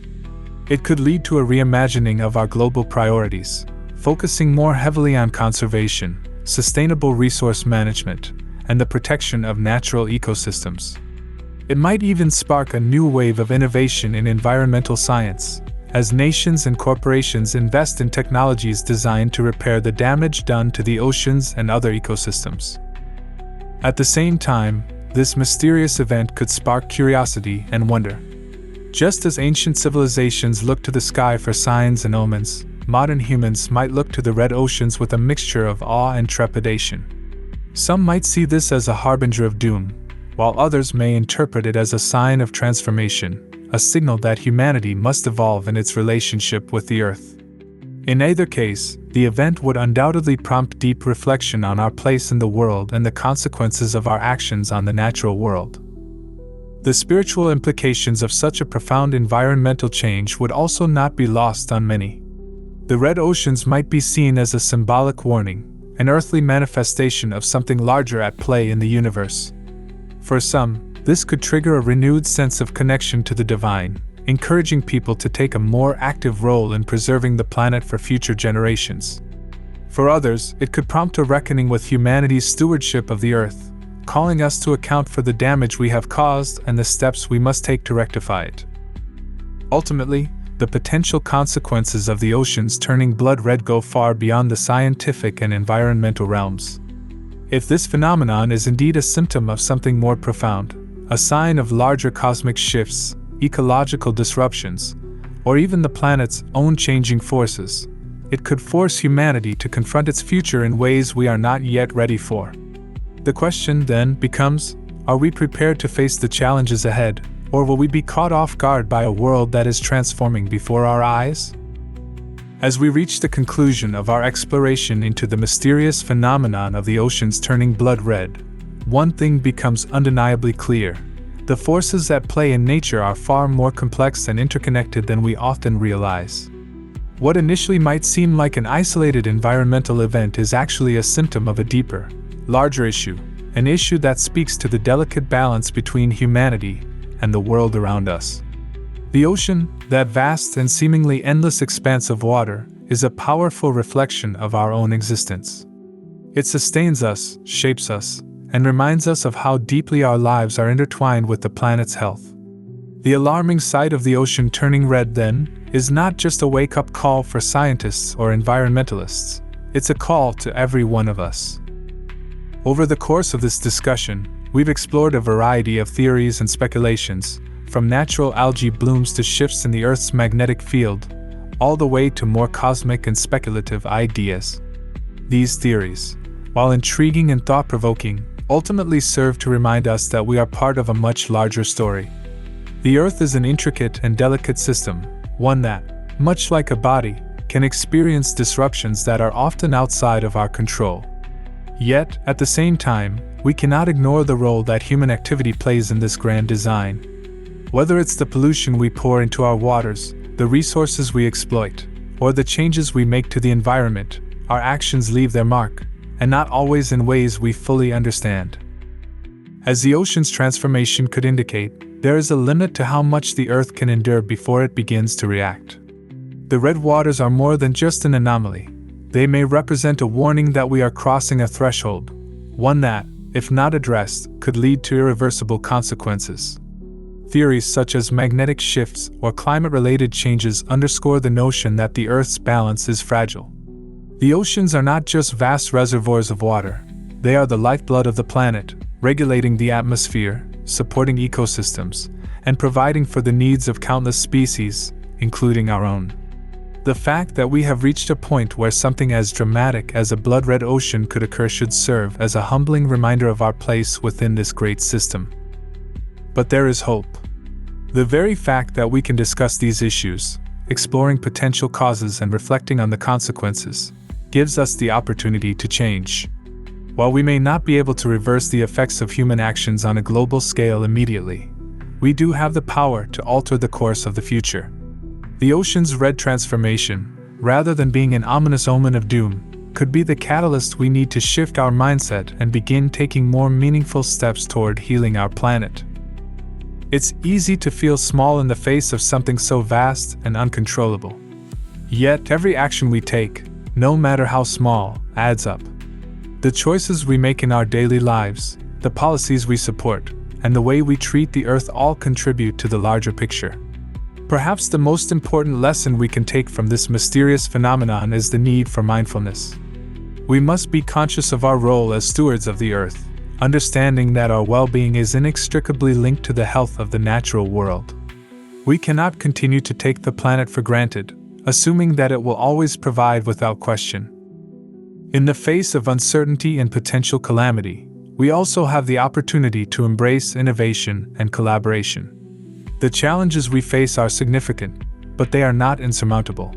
It could lead to a reimagining of our global priorities, focusing more heavily on conservation, sustainable resource management, and the protection of natural ecosystems. It might even spark a new wave of innovation in environmental science, as nations and corporations invest in technologies designed to repair the damage done to the oceans and other ecosystems. At the same time, this mysterious event could spark curiosity and wonder. Just as ancient civilizations looked to the sky for signs and omens, modern humans might look to the red oceans with a mixture of awe and trepidation. Some might see this as a harbinger of doom, while others may interpret it as a sign of transformation, a signal that humanity must evolve in its relationship with the Earth. In either case, the event would undoubtedly prompt deep reflection on our place in the world and the consequences of our actions on the natural world. The spiritual implications of such a profound environmental change would also not be lost on many. The red oceans might be seen as a symbolic warning, an earthly manifestation of something larger at play in the universe. For some, this could trigger a renewed sense of connection to the divine, encouraging people to take a more active role in preserving the planet for future generations. For others, it could prompt a reckoning with humanity's stewardship of the Earth, calling us to account for the damage we have caused and the steps we must take to rectify it. Ultimately, the potential consequences of the oceans turning blood red go far beyond the scientific and environmental realms. If this phenomenon is indeed a symptom of something more profound, a sign of larger cosmic shifts, ecological disruptions, or even the planet's own changing forces, it could force humanity to confront its future in ways we are not yet ready for. The question then becomes, are we prepared to face the challenges ahead, or will we be caught off guard by a world that is transforming before our eyes? As we reach the conclusion of our exploration into the mysterious phenomenon of the oceans turning blood red, one thing becomes undeniably clear. The forces at play in nature are far more complex and interconnected than we often realize. What initially might seem like an isolated environmental event is actually a symptom of a deeper, larger issue, an issue that speaks to the delicate balance between humanity and the world around us. The ocean, that vast and seemingly endless expanse of water, is a powerful reflection of our own existence. It sustains us, shapes us, and reminds us of how deeply our lives are intertwined with the planet's health. The alarming sight of the ocean turning red, then, is not just a wake-up call for scientists or environmentalists. It's a call to every one of us. Over the course of this discussion, we've explored a variety of theories and speculations, from natural algae blooms to shifts in the Earth's magnetic field, all the way to more cosmic and speculative ideas. These theories, while intriguing and thought-provoking, ultimately serve to remind us that we are part of a much larger story. The Earth is an intricate and delicate system, one that, much like a body, can experience disruptions that are often outside of our control. Yet, at the same time, we cannot ignore the role that human activity plays in this grand design. Whether it's the pollution we pour into our waters, the resources we exploit, or the changes we make to the environment, our actions leave their mark, and not always in ways we fully understand. As the ocean's transformation could indicate, there is a limit to how much the Earth can endure before it begins to react. The red waters are more than just an anomaly. They may represent a warning that we are crossing a threshold, one that, if not addressed, could lead to irreversible consequences. Theories such as magnetic shifts or climate-related changes underscore the notion that the Earth's balance is fragile. The oceans are not just vast reservoirs of water. They are the lifeblood of the planet, regulating the atmosphere, supporting ecosystems, and providing for the needs of countless species, including our own. The fact that we have reached a point where something as dramatic as a blood-red ocean could occur should serve as a humbling reminder of our place within this great system. But there is hope. The very fact that we can discuss these issues, exploring potential causes and reflecting on the consequences, gives us the opportunity to change. While we may not be able to reverse the effects of human actions on a global scale immediately, we do have the power to alter the course of the future. The ocean's red transformation, rather than being an ominous omen of doom, could be the catalyst we need to shift our mindset and begin taking more meaningful steps toward healing our planet. It's easy to feel small in the face of something so vast and uncontrollable. Yet every action we take, no matter how small, adds up. The choices we make in our daily lives, the policies we support, and the way we treat the Earth all contribute to the larger picture. Perhaps the most important lesson we can take from this mysterious phenomenon is the need for mindfulness. We must be conscious of our role as stewards of the Earth, understanding that our well-being is inextricably linked to the health of the natural world. We cannot continue to take the planet for granted, assuming that it will always provide without question. In the face of uncertainty and potential calamity, we also have the opportunity to embrace innovation and collaboration. The challenges we face are significant, but they are not insurmountable.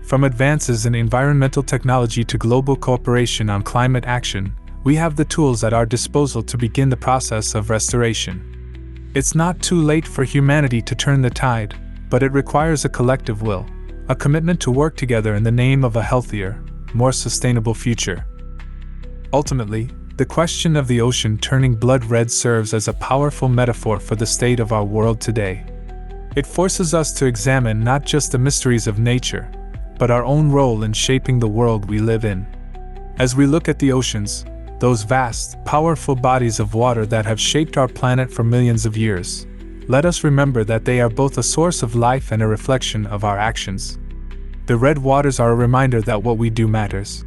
From advances in environmental technology to global cooperation on climate action, we have the tools at our disposal to begin the process of restoration. It's not too late for humanity to turn the tide, but it requires a collective will, a commitment to work together in the name of a healthier, more sustainable future. Ultimately, the question of the ocean turning blood red serves as a powerful metaphor for the state of our world today. It forces us to examine not just the mysteries of nature, but our own role in shaping the world we live in. As we look at the oceans, those vast, powerful bodies of water that have shaped our planet for millions of years, let us remember that they are both a source of life and a reflection of our actions. The red waters are a reminder that what we do matters.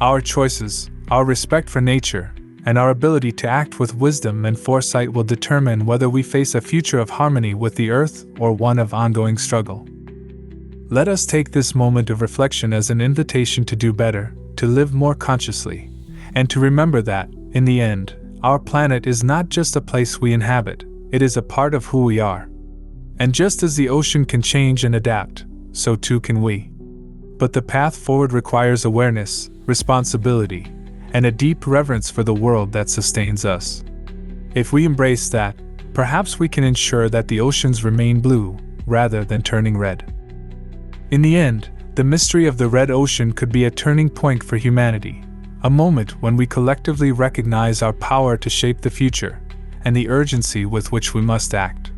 Our choices, our respect for nature, and our ability to act with wisdom and foresight will determine whether we face a future of harmony with the Earth or one of ongoing struggle. Let us take this moment of reflection as an invitation to do better, to live more consciously, and to remember that, in the end, our planet is not just a place we inhabit, it is a part of who we are. And just as the ocean can change and adapt, so too can we. But the path forward requires awareness, responsibility, and a deep reverence for the world that sustains us. If we embrace that, perhaps we can ensure that the oceans remain blue, rather than turning red. In the end, the mystery of the red ocean could be a turning point for humanity, a moment when we collectively recognize our power to shape the future, and the urgency with which we must act.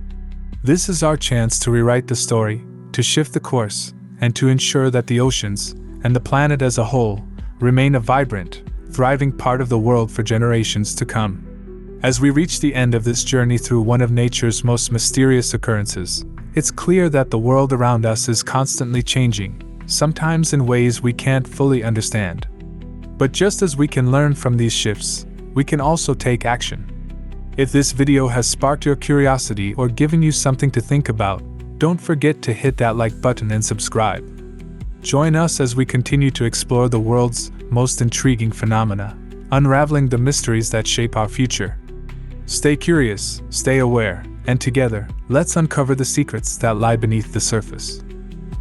This is our chance to rewrite the story, to shift the course, and to ensure that the oceans, and the planet as a whole, remain a vibrant, thriving part of the world for generations to come. As we reach the end of this journey through one of nature's most mysterious occurrences, it's clear that the world around us is constantly changing, sometimes in ways we can't fully understand. But just as we can learn from these shifts, we can also take action. If this video has sparked your curiosity or given you something to think about, don't forget to hit that like button and subscribe. Join us as we continue to explore the world's most intriguing phenomena, unraveling the mysteries that shape our future. Stay curious, stay aware, and together, let's uncover the secrets that lie beneath the surface.